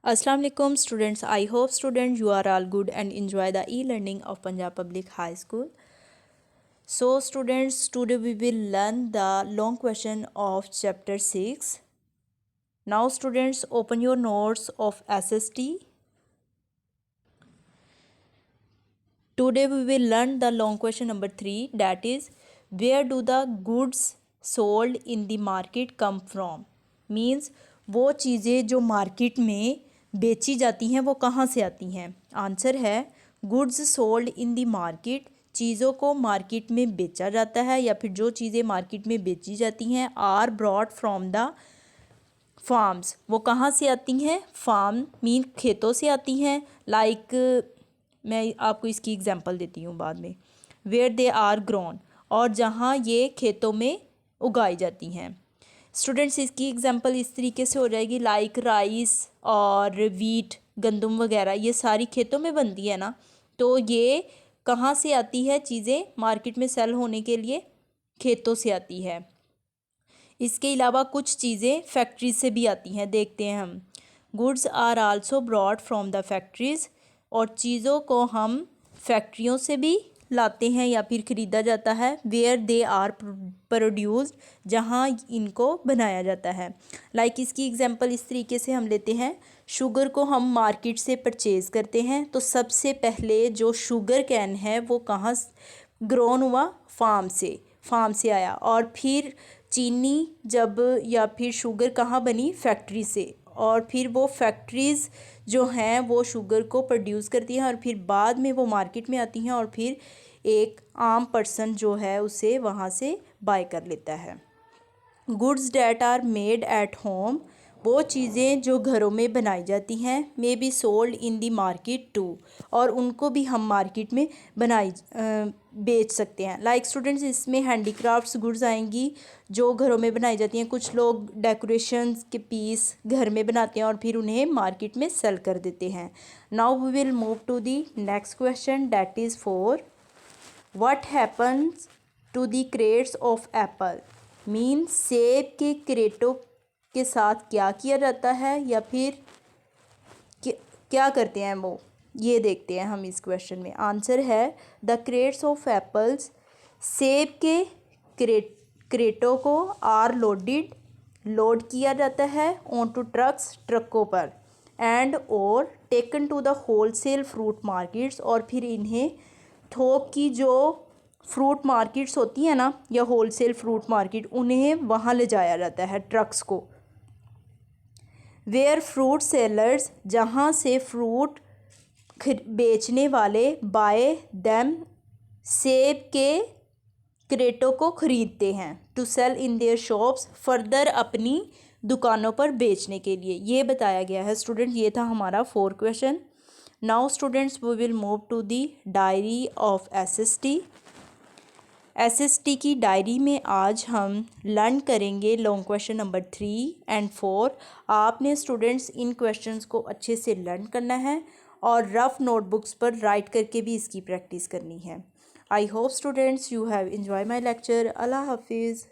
Assalamu alaikum students. I hope students you are all good and enjoy the e-learning of Punjab Public High School. So students, today we will learn the long question of chapter 6. Now students, open your notes of SST. Today we will learn the long question number 3, that is, where do the goods sold in the market come from? Means वो चीज़ें जो market में बेची जाती हैं वो कहाँ से आती हैं। आंसर है goods sold in the market, चीज़ों को मार्केट में बेचा जाता है या फिर जो चीज़ें मार्केट में बेची जाती हैं are brought from the farms, वो कहाँ से आती हैं। फार्म मीन खेतों से आती हैं। मैं आपको इसकी एग्जांपल देती हूँ बाद में। वेयर दे आर ग्रोन, और जहाँ ये खेतों में उगाई जाती हैं। स्टूडेंट्स, इसकी एग्जांपल इस तरीके से हो जाएगी लाइक राइस और वीट, गंदम वगैरह, ये सारी खेतों में बनती है ना, तो ये कहाँ से आती है चीज़ें मार्केट में सेल होने के लिए, खेतों से आती है। इसके अलावा कुछ चीज़ें फैक्ट्रीज से भी आती हैं, देखते हैं हम। Goods are also brought from the factories, और चीज़ों को हम फैक्ट्रियों से भी लाते हैं या फिर ख़रीदा जाता है। वेयर दे आर प्रोड्यूस्ड, जहाँ इनको बनाया जाता है। लाइक इसकी एग्जांपल इस तरीके से हम लेते हैं, शुगर को हम मार्केट से परचेज़ करते हैं, तो सबसे पहले जो शुगर कैन है वो कहाँ ग्रोन हुआ, फार्म से आया। और फिर चीनी जब या फिर शुगर कहाँ बनी, फैक्ट्री से, और फिर वो फैक्ट्रीज़ जो हैं वो शुगर को प्रोड्यूस करती हैं और फिर बाद में वो मार्केट में आती हैं और फिर एक आम पर्सन जो है उसे वहाँ से बाय कर लेता है। Goods that are made at home, वो चीज़ें जो घरों में बनाई जाती हैं, may be sold in the market too, और उनको भी हम मार्केट में बेच सकते हैं। लाइक स्टूडेंट्स, इसमें हैंडीक्राफ्ट्स गुड्स आएंगी जो घरों में बनाई जाती हैं। कुछ लोग डेकोरेशंस के पीस घर में बनाते हैं और फिर उन्हें मार्केट में सेल कर देते हैं। Now we will move to the next question, that is 4, what happens to the crates of apple. Mean सेब के क्रेटों के साथ क्या किया जाता है या फिर क्या करते हैं वो, ये देखते हैं हम इस क्वेश्चन में। आंसर है द क्रेट्स ऑफ एप्पल्स, सेब के क्रेटों को आर लोड किया जाता है ऑन टू ट्रकों पर, एंड और taken to the wholesale fruit markets, और फिर इन्हें थोक की जो फ्रूट मार्केट्स होती हैं ना, या होलसेल फ्रूट मार्केट, उन्हें वहाँ ले जाया जाता है, ट्रक्स को। वेयर फ्रूट सेलर्स, जहाँ से फ्रूट बेचने वाले बाय दैम, सेब के क्रेटों को ख़रीदते हैं, to sell in their shops, further अपनी दुकानों पर बेचने के लिए, ये बताया गया है। स्टूडेंट, ये था हमारा 4 question. Now students, we will move to the diary of SST की डायरी में आज हम लर्न करेंगे लॉन्ग क्वेश्चन नंबर 3 एंड 4। आपने स्टूडेंट्स इन क्वेश्चंस को अच्छे से लर्न करना है और रफ नोटबुक्स पर राइट करके भी इसकी प्रैक्टिस करनी है। I hope students you have enjoy my lecture. अल्लाह हाफिज़।